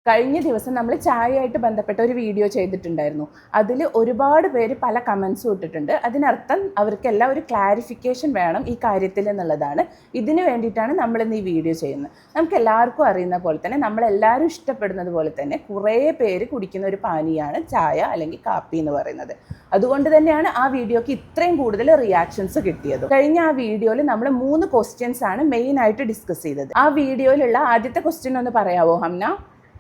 കഴിഞ്ഞ ദിവസം നമ്മൾ ചായയായിട്ട് ബന്ധപ്പെട്ട ഒരു വീഡിയോ ചെയ്തിട്ടുണ്ടായിരുന്നു. അതിൽ ഒരുപാട് പേര് പല കമൻസും ഇട്ടിട്ടുണ്ട്. അതിനർത്ഥം അവർക്കെല്ലാം ഒരു ക്ലാരിഫിക്കേഷൻ വേണം ഈ കാര്യത്തിൽ എന്നുള്ളതാണ്. ഇതിനു വേണ്ടിയിട്ടാണ് നമ്മളിന്ന് ഈ വീഡിയോ ചെയ്യുന്നത്. നമുക്ക് എല്ലാവർക്കും അറിയുന്ന പോലെ തന്നെ നമ്മളെല്ലാവരും ഇഷ്ടപ്പെടുന്നത് പോലെ തന്നെ കുറേ പേര് കുടിക്കുന്ന ഒരു പാനീയമാണ് ചായ അല്ലെങ്കിൽ കാപ്പി എന്ന് പറയുന്നത്. അതുകൊണ്ട് തന്നെയാണ് ആ വീഡിയോക്ക് ഇത്രയും കൂടുതൽ റിയാക്ഷൻസ് കിട്ടിയത്. കഴിഞ്ഞ ആ വീഡിയോയിൽ നമ്മൾ 3 ക്വസ്റ്റ്യൻസ് ആണ് മെയിനായിട്ട് ഡിസ്കസ് ചെയ്തത്. ആ വീഡിയോയിലുള്ള ആദ്യത്തെ ക്വസ്റ്റ്യൻ ഒന്ന് പറയാവോ ഹംന?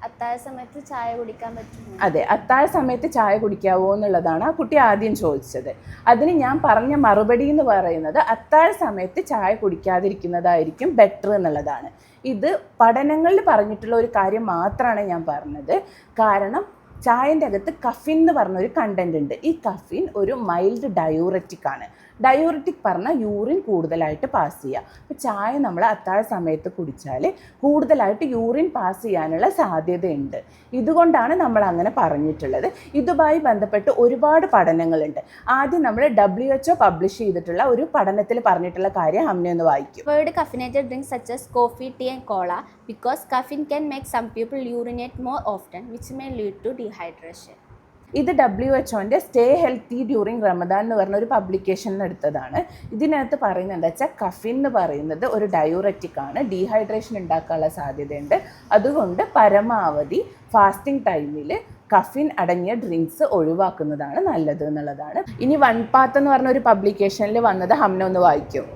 അത്താഴ സമയത്ത് ചായ കുടിക്കാൻ പറ്റുമോ? അതെ, അത്താഴ സമയത്ത് ചായ കുടിക്കാവോ എന്നുള്ളതാണ് ആ കുട്ടി ആദ്യം ചോദിച്ചത്. അതിന് ഞാൻ പറഞ്ഞ മറുപടി എന്ന് പറയുന്നത് അത്താഴ സമയത്ത് ചായ കുടിക്കാതിരിക്കുന്നതായിരിക്കും ബെറ്റർ എന്നുള്ളതാണ്. ഇത് പഠനങ്ങളിൽ പറഞ്ഞിട്ടുള്ള ഒരു കാര്യം മാത്രമാണ് ഞാൻ പറഞ്ഞത്. കാരണം ചായൻ്റെ അകത്ത് കഫിൻ എന്ന് പറഞ്ഞൊരു കണ്ടന്റ് ഉണ്ട്. ഈ കഫിൻ ഒരു മൈൽഡ് ഡയൂററ്റിക് ആണ്. ഡയൂററ്റിക് പറഞ്ഞാൽ യൂറിൻ കൂടുതലായിട്ട് പാസ് ചെയ്യുക. അപ്പോൾ ചായ നമ്മൾ അത്താഴ സമയത്ത് കുടിച്ചാൽ കൂടുതലായിട്ട് യൂറിൻ പാസ് ചെയ്യാനുള്ള സാധ്യതയുണ്ട്. ഇതുകൊണ്ടാണ് നമ്മൾ അങ്ങനെ പറഞ്ഞിട്ടുള്ളത്. ഇതുമായി ബന്ധപ്പെട്ട് ഒരുപാട് പഠനങ്ങളുണ്ട്. ആദ്യം നമ്മൾ WHO പബ്ലിഷ് ചെയ്തിട്ടുള്ള ഒരു പഠനത്തിൽ പറഞ്ഞിട്ടുള്ള കാര്യം അമ്മ ഒന്ന് വായിക്കും. Avoid caffeinated drinks such as coffee, tea and cola because caffeine can make some people urinate more often, which may lead to dehydration. ഇത് WHO stay healthy during Ramadan എന്ന് പറഞ്ഞ ഒരു പബ്ലിക്കേഷനിൽ എടുത്തതാണ്. ഇതിനകത്ത് പറയുന്നത് എന്താ വെച്ചാൽ കഫിൻ എന്ന് പറയുന്നത് ഒരു ഡയൂററ്റിക് ആണ്. ഡീഹൈഡ്രേഷൻ ഉണ്ടാക്കാനുള്ള സാധ്യതയുണ്ട്. അതുകൊണ്ട് പരമാവധി ഫാസ്റ്റിംഗ് ടൈമിൽ കഫിൻ അടങ്ങിയ ഡ്രിങ്ക്സ് ഒഴിവാക്കുന്നതാണ് നല്ലത് എന്നുള്ളതാണ്. ഇനി വൺ പാത്ത് എന്ന് പറഞ്ഞ ഒരു പബ്ലിക്കേഷനിൽ വന്നത് ഹംന ഒന്ന് വായിക്കും.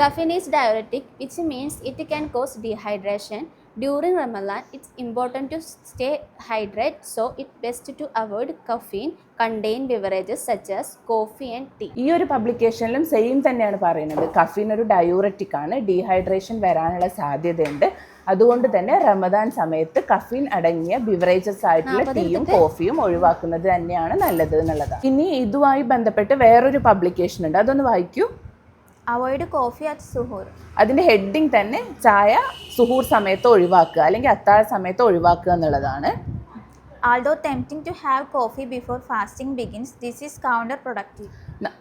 Caffeine is diuretic, which means it can cause dehydration. During Ramadan, it's important to stay hydrated, so it's best to avoid caffeine-contained beverages such as coffee and tea. ഈ ഒരു പബ്ലിക്കേഷനിലും സെയിം തന്നെയാണ് പറയുന്നത്. കഫീൻ ഒരു ഡയൂററ്റിക് ആണ്, dehydration വരാനുള്ള സാധ്യതയുണ്ട്. അതുകൊണ്ട് തന്നെ റമദാൻ സമയത്ത് കഫീൻ അടങ്ങിയ ബിവറേജസ് ആയിട്ടുള്ള ടീയും കോഫിയും ഒഴിവാക്കുന്നത് തന്നെയാണ് നല്ലത് എന്നുള്ളതാണ്. ഇനി ഇതുമായി ബന്ധപ്പെട്ട് വേറൊരു പബ്ലിക്കേഷൻ ഉണ്ട്, അതൊന്ന് വായിക്കൂ. Avoid coffee at suhoor. അതിൻ്റെ ഹെഡിങ് തന്നെ ചായ സുഹൂർ സമയത്ത് ഒഴിവാക്കുക അല്ലെങ്കിൽ അത്താഴ സമയത്ത് ഒഴിവാക്കുക എന്നുള്ളതാണ്. Although tempting to have coffee before fasting begins, this is counterproductive.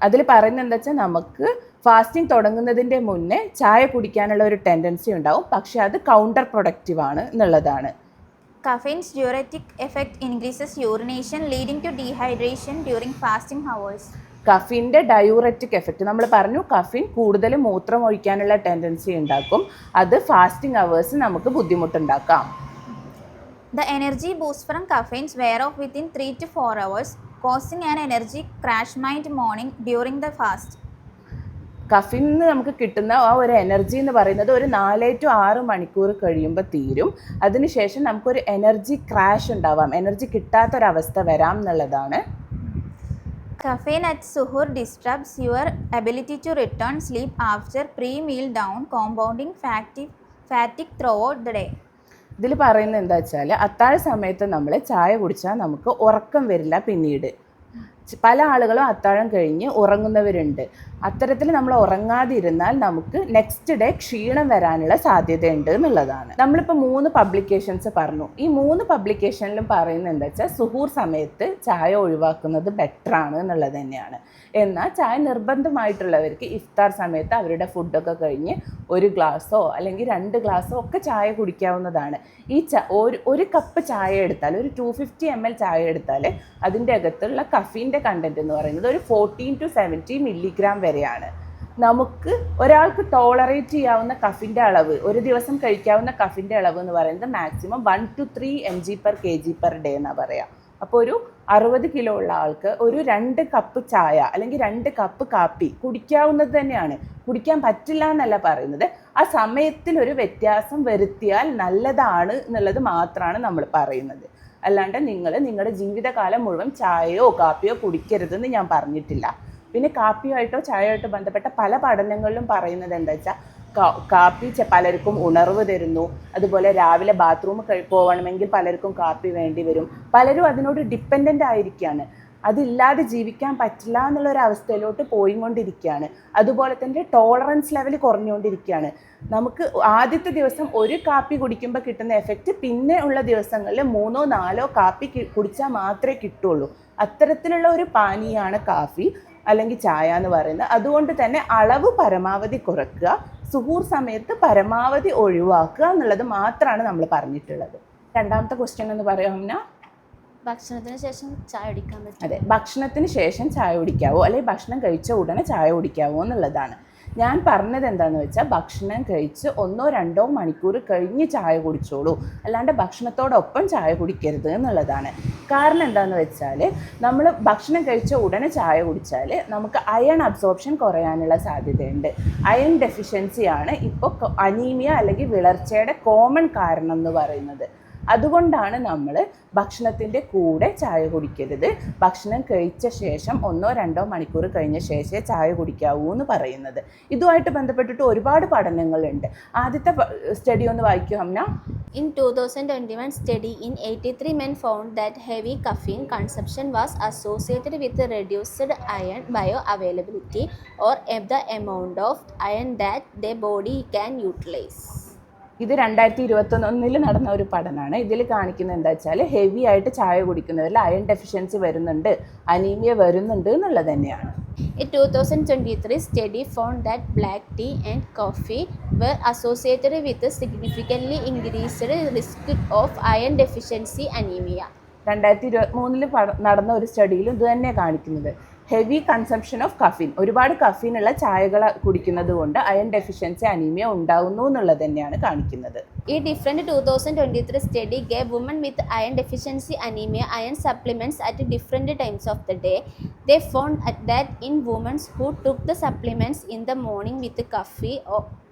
അതിൽ പറയുന്നത് എന്താ വെച്ചാൽ നമുക്ക് ഫാസ്റ്റിംഗ് തുടങ്ങുന്നതിൻ്റെ മുന്നേ ചായ കുടിക്കാനുള്ള ഒരു ടെൻഡൻസി ഉണ്ടാവും, പക്ഷെ അത് കൗണ്ടർ പ്രൊഡക്റ്റീവ് ആണ് എന്നുള്ളതാണ്. Caffeine's diuretic effect increases urination, leading to dehydration during fasting hours. കഫീൻ്റെ ഡയൂററ്റിക് എഫക്റ്റ് നമ്മൾ പറഞ്ഞു, കഫീൻ കൂടുതൽ മൂത്രം ഒഴിക്കാനുള്ള ടെൻഡൻസി ഉണ്ടാക്കും. അത് ഫാസ്റ്റിംഗ് അവേഴ്സ് നമുക്ക് ബുദ്ധിമുട്ടുണ്ടാക്കാം. The energy boost from caffeine wear off within 3 to 4 hours, causing an energy crash morning during the fast. കഫീനിൽ നിന്ന് നമുക്ക് കിട്ടുന്ന ആ ഒരു എനർജി എന്ന് പറയുന്നത് ഒരു 4 to 6 മണിക്കൂർ കഴിയുമ്പോൾ തീരും. അതിനുശേഷം നമുക്കൊരു എനർജി ക്രാഷ് ഉണ്ടാവാം, എനർജി കിട്ടാത്തൊരവസ്ഥ വരാം എന്നുള്ളതാണ്. Caffeine at suhoor disturbs your ability to return sleep after pre-meal down, compounding fatigue throughout the day. ഇതിൽ പറയുന്നത് എന്താ വെച്ചാൽ അത്താഴ സമയത്ത് നമ്മൾ ചായ കുടിച്ചാൽ നമുക്ക് ഉറക്കം വരില്ല. പിന്നീട് പല ആളുകളും അത്താഴം കഴിഞ്ഞ് ഉറങ്ങുന്നവരുണ്ട്. അത്തരത്തിൽ നമ്മൾ ഉറങ്ങാതിരുന്നാൽ നമുക്ക് നെക്സ്റ്റ് ഡേ ക്ഷീണം വരാനുള്ള സാധ്യതയുണ്ട് എന്നുള്ളതാണ്. നമ്മളിപ്പോൾ 3 പബ്ലിക്കേഷൻസ് പറഞ്ഞു. ഈ 3 പബ്ലിക്കേഷനിലും പറയുന്നത് എന്താ വെച്ചാൽ സുഹൂർ സമയത്ത് ചായ ഒഴിവാക്കുന്നത് ബെറ്ററാണ് എന്നുള്ളത് തന്നെയാണ്. എന്നാൽ ചായ നിർബന്ധമായിട്ടുള്ളവർക്ക് ഇഫ്താർ സമയത്ത് അവരുടെ ഫുഡൊക്കെ കഴിഞ്ഞ് 1 ഗ്ലാസ്സോ അല്ലെങ്കിൽ 2 ഗ്ലാസ്സോ ഒക്കെ ചായ കുടിക്കാവുന്നതാണ്. ഈ ഒരു കപ്പ് ചായ എടുത്താൽ, ഒരു 250 ml ചായ എടുത്താൽ അതിൻ്റെ അകത്തുള്ള കഫീൻ്റെ കണ്ടന്റ് എന്ന് പറയുന്നത് ഒരു 14 to 70 മില്ലിഗ്രാം വരെയാണ്. നമുക്ക് ഒരാൾക്ക് ടോളറേറ്റ് ചെയ്യാവുന്ന കഫിൻ്റെ അളവ്, ഒരു ദിവസം കഴിക്കാവുന്ന കഫിൻ്റെ അളവ് എന്ന് പറയുന്നത് മാക്സിമം 1 to 3 mg/kg/day എന്നാണ് പറയുക. അപ്പോൾ ഒരു 60 കിലോ ഉള്ള ആൾക്ക് ഒരു 2 കപ്പ് ചായ അല്ലെങ്കിൽ 2 കപ്പ് കാപ്പി കുടിക്കാവുന്നത് തന്നെയാണ്. കുടിക്കാൻ പറ്റില്ല എന്നല്ല പറയുന്നത്. ആ സമയത്തിൽ ഒരു വ്യത്യാസം വരുത്തിയാൽ നല്ലതാണ് എന്നുള്ളത് മാത്രമാണ് നമ്മൾ പറയുന്നത്. അല്ലാണ്ട് നിങ്ങളുടെ ജീവിതകാലം മുഴുവൻ ചായയോ കാപ്പിയോ കുടിക്കരുതെന്ന് ഞാൻ പറഞ്ഞിട്ടില്ല. പിന്നെ കാപ്പിയുമായിട്ടോ ചായയായിട്ടോ ബന്ധപ്പെട്ട പല പഠനങ്ങളിലും പറയുന്നത് എന്താ വെച്ചാൽ കാപ്പി പലർക്കും ഉണർവ് തരുന്നു. അതുപോലെ രാവിലെ ബാത്റൂം പോകണമെങ്കിൽ പലർക്കും കാപ്പി വേണ്ടി വരും. പലരും അതിനോട് ഡിപ്പെൻഡൻ്റ് ആയിരിക്കുകയാണ്. അതില്ലാതെ ജീവിക്കാൻ പറ്റില്ല എന്നുള്ളൊരവസ്ഥയിലോട്ട് പോയിക്കൊണ്ടിരിക്കുകയാണ്. അതുപോലെ തന്നെ ടോളറൻസ് ലെവൽ കുറഞ്ഞുകൊണ്ടിരിക്കുകയാണ്. നമുക്ക് ആദ്യത്തെ ദിവസം 1 കാപ്പി കുടിക്കുമ്പോൾ കിട്ടുന്ന എഫക്റ്റ് പിന്നെ ഉള്ള ദിവസങ്ങളിൽ 3 or 4 കാപ്പി കുടിച്ചാൽ മാത്രമേ കിട്ടുള്ളൂ. അത്തരത്തിലുള്ള ഒരു പാനീയമാണ് കാപ്പി അല്ലെങ്കിൽ ചായ എന്ന് പറയുന്നത്. അതുകൊണ്ട് തന്നെ അളവ് പരമാവധി കുറയ്ക്കുക, സുഹൂർ സമയത്ത് പരമാവധി ഒഴിവാക്കുക എന്നുള്ളത് മാത്രമാണ് നമ്മൾ പറഞ്ഞിട്ടുള്ളത്. രണ്ടാമത്തെ ക്വസ്റ്റ്യൻ എന്ന് പറയാമെന്നാ? ഭക്ഷണത്തിന് ശേഷം ചായ കുടിക്കാൻ പറ്റും. അതെ, ഭക്ഷണത്തിന് ശേഷം ചായ കുടിക്കാവോ അല്ലെങ്കിൽ ഭക്ഷണം കഴിച്ച ഉടനെ ചായ കുടിക്കാവോ എന്നുള്ളതാണ്. ഞാൻ പറഞ്ഞത് എന്താണെന്ന് വെച്ചാൽ ഭക്ഷണം കഴിച്ച് 1-2 മണിക്കൂർ കഴിഞ്ഞ് ചായ കുടിച്ചോളൂ, അല്ലാണ്ട് ഭക്ഷണത്തോടൊപ്പം ചായ കുടിക്കരുത് എന്നുള്ളതാണ്. കാരണം എന്താണെന്ന് വെച്ചാൽ നമ്മൾ ഭക്ഷണം കഴിച്ച ഉടനെ ചായ കുടിച്ചാൽ നമുക്ക് അയൺ അബ്സോർപ്ഷൻ കുറയാനുള്ള സാധ്യതയുണ്ട്. അയൺ ഡെഫിഷ്യൻസിയാണ് ഇപ്പോൾ അനീമിയ അല്ലെങ്കിൽ വിളർച്ചയുടെ കോമൺ കാരണം എന്ന് പറയുന്നത്. അതുകൊണ്ടാണ് നമ്മൾ ഭക്ഷണത്തിൻ്റെ കൂടെ ചായ കുടിക്കരുത്, ഭക്ഷണം കഴിച്ച ശേഷം 1-2 മണിക്കൂർ കഴിഞ്ഞ ശേഷമേ ചായ കുടിക്കാവൂ എന്ന് പറയുന്നത്. ഇതുമായിട്ട് ബന്ധപ്പെട്ടിട്ട് ഒരുപാട് പഠനങ്ങളുണ്ട്. ആദ്യത്തെ സ്റ്റഡി ഒന്ന് വായിക്കൂ Amna. In 2021 study in 83 men found that heavy caffeine consumption was associated with reduced iron bioavailability or the amount of iron that their body can utilize. ഇത് 2021 നടന്ന ഒരു പഠനമാണ്. ഇതിൽ കാണിക്കുന്നത് എന്താ വെച്ചാൽ ഹെവി ആയിട്ട് ചായ കുടിക്കുന്നവരിൽ അയൺ ഡെഫിഷ്യൻസി വരുന്നുണ്ട്, അനീമിയ വരുന്നുണ്ട് എന്നുള്ളത് തന്നെയാണ്. A 2023 study found that black tea and coffee were associated with a significantly increased risk of iron deficiency anemia. 2023 നടന്ന ഒരു സ്റ്റഡിയിൽ ഇത് തന്നെ കാണിക്കുന്നത്. ഹെവി കൺസംഷൻ ഓഫ് കഫീൻ, ഒരുപാട് കഫീനുള്ള ചായകൾ കുടിക്കുന്നത് കൊണ്ട് അയൺ ഡെഫിഷ്യൻസി അനീമിയ ഉണ്ടാകുന്നു എന്നുള്ളത് തന്നെയാണ് കാണിക്കുന്നത്. A different 2023 study gave women with iron deficiency anemia iron supplements at different times of the day. They found that in women who took the supplements in the morning with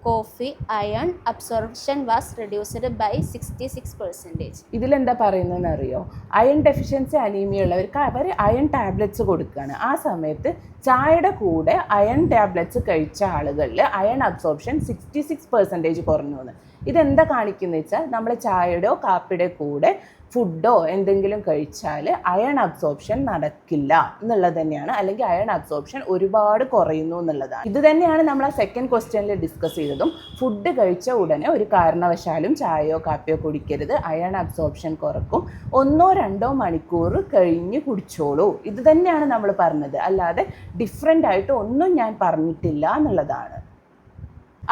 coffee, iron absorption was reduced by 66%. ഇതിലെന്താ പറയുന്നതെന്ന് അറിയോ? Iron deficiency anaemia ഉള്ളവർക്ക് അവർ iron tablets കൊടുക്കുകയാണ്. ആ സമയത്ത് ചായയുടെ കൂടെ iron tablets കഴിച്ച ആളുകളിൽ അയൺ അബ്സോർപ്ഷൻ 66% കുറഞ്ഞു എന്ന്. ഇതെന്താ കാണിക്കുന്നത് വെച്ചാൽ നമ്മൾ ചായയുടെയോ കാപ്പിയുടെ കൂടെ ഫുഡോ എന്തെങ്കിലും കഴിച്ചാൽ അയൺ അബ്സോർപ്ഷൻ നടക്കില്ല എന്നുള്ളത് തന്നെയാണ്, അല്ലെങ്കിൽ അയൺ അബ്സോർപ്ഷൻ ഒരുപാട് കുറയുന്നു എന്നുള്ളതാണ്. ഇത് തന്നെയാണ് നമ്മൾ ആ സെക്കൻഡ് ക്വസ്റ്റ്യനിൽ ഡിസ്കസ് ചെയ്തതും. ഫുഡ് കഴിച്ച ഉടനെ ഒരു കാരണവശാലും ചായയോ കാപ്പിയോ കുടിക്കരുത്, അയൺ അബ്സോർപ്ഷൻ കുറക്കും. 1-2 മണിക്കൂർ കഴിഞ്ഞ് കുടിച്ചോളൂ. ഇത് തന്നെയാണ് നമ്മൾ പറഞ്ഞത്, അല്ലാതെ ഡിഫറെൻ്റ് ആയിട്ട് ഒന്നും ഞാൻ പറഞ്ഞിട്ടില്ല എന്നുള്ളതാണ്.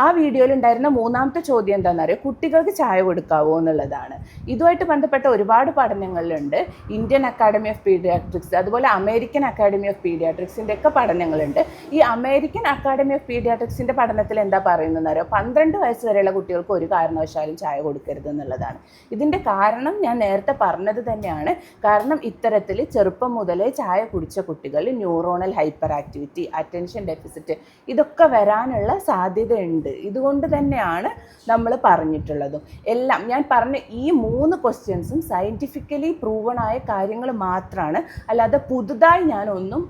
ആ വീഡിയോയിൽ ഉണ്ടായിരുന്ന മൂന്നാമത്തെ ചോദ്യം എന്താണെന്നറിയോ? കുട്ടികൾക്ക് ചായ കൊടുക്കാവോ എന്നുള്ളതാണ്. ഇതുമായിട്ട് ബന്ധപ്പെട്ട ഒരുപാട് പഠനങ്ങളുണ്ട്. ഇന്ത്യൻ അക്കാഡമി ഓഫ് പീഡിയാട്രിക്സ്, അതുപോലെ അമേരിക്കൻ അക്കാഡമി ഓഫ് പീഡിയാട്രിക്സിൻ്റെ ഒക്കെ പഠനങ്ങളുണ്ട്. ഈ അമേരിക്കൻ അക്കാഡമി ഓഫ് പീഡിയാട്രിക്സിൻ്റെ പഠനത്തിൽ എന്താ പറയുന്നതെന്നറിയോ? 12 വയസ്സ് വരെയുള്ള കുട്ടികൾക്ക് ഒരു കാരണവശാലും ചായ കൊടുക്കരുത് എന്നുള്ളതാണ്. ഇതിൻ്റെ കാരണം ഞാൻ നേരത്തെ പറഞ്ഞത് തന്നെയാണ്. കാരണം ഇത്തരത്തിൽ ചെറുപ്പം മുതലേ ചായ കുടിച്ച കുട്ടികളിൽ neuronal hyper activity, attention deficit ഇതൊക്കെ വരാനുള്ള സാധ്യതയുണ്ട്. ഇതുകൊണ്ട് തന്നെയാണ് നമ്മൾ പറഞ്ഞിട്ടുള്ളതും. എല്ലാം ഞാൻ പറഞ്ഞ ഈ 3 ക്വസ്റ്റ്യൻസും സയൻറ്റിഫിക്കലി പ്രൂവൺ ആയ കാര്യങ്ങൾ മാത്രമാണ്, അല്ലാതെ പുതുതായി ഞാനൊന്നും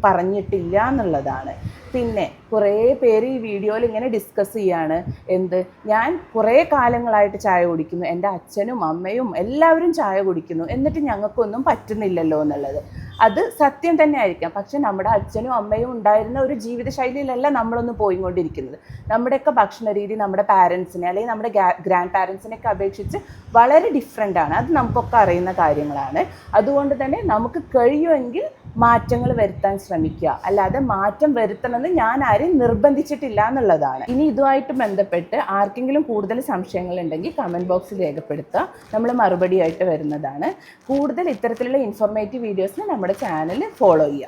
പറഞ്ഞിട്ടില്ല എന്നുള്ളതാണ്. പിന്നെ കുറേ പേര് ഈ വീഡിയോയിൽ ഇങ്ങനെ ഡിസ്കസ് ചെയ്യാണ്, ഞാൻ കുറേ കാലങ്ങളായിട്ട് ചായ കുടിക്കുന്നു, എൻ്റെ അച്ഛനും അമ്മയും എല്ലാവരും ചായ കുടിക്കുന്നു, എന്നിട്ട് ഞങ്ങൾക്കൊന്നും പറ്റുന്നില്ലല്ലോ എന്നുള്ളത്. അത് സത്യം തന്നെ ആയിരിക്കാം. പക്ഷെ നമ്മുടെ അച്ഛനും അമ്മയും ഉണ്ടായിരുന്ന ഒരു ജീവിതശൈലിയിലല്ല നമ്മളൊന്ന് പോയിക്കൊണ്ടിരിക്കുന്നത്. നമ്മുടെയൊക്കെ ഭക്ഷണ രീതി നമ്മുടെ പാരൻസിനെ അല്ലെങ്കിൽ നമ്മുടെ ഗ്രാൻഡ് പാരൻസിനെയൊക്കെ അപേക്ഷിച്ച് വളരെ ഡിഫറെൻ്റ് ആണ്. അത് നമുക്കൊക്കെ അറിയുന്ന കാര്യങ്ങളാണ്. അതുകൊണ്ട് തന്നെ നമുക്ക് കഴിയുമെങ്കിൽ മാറ്റങ്ങൾ വരുത്താൻ ശ്രമിക്കുക, അല്ലാതെ മാറ്റം വരുത്തണമെന്ന് ഞാൻ ആരെയും നിർബന്ധിച്ചിട്ടില്ല എന്നുള്ളതാണ്. ഇനി ഇതുമായിട്ട് ബന്ധപ്പെട്ട് ആർക്കെങ്കിലും കൂടുതൽ സംശയങ്ങളുണ്ടെങ്കിൽ കമൻറ്റ് ബോക്സിൽ രേഖപ്പെടുത്തുക, നമ്മൾ മറുപടിയായിട്ട് വരുന്നതാണ്. കൂടുതൽ ഇത്തരത്തിലുള്ള ഇൻഫോർമേറ്റീവ് വീഡിയോസിന് നമ്മുടെ ചാനൽ ഫോളോ ചെയ്യുക.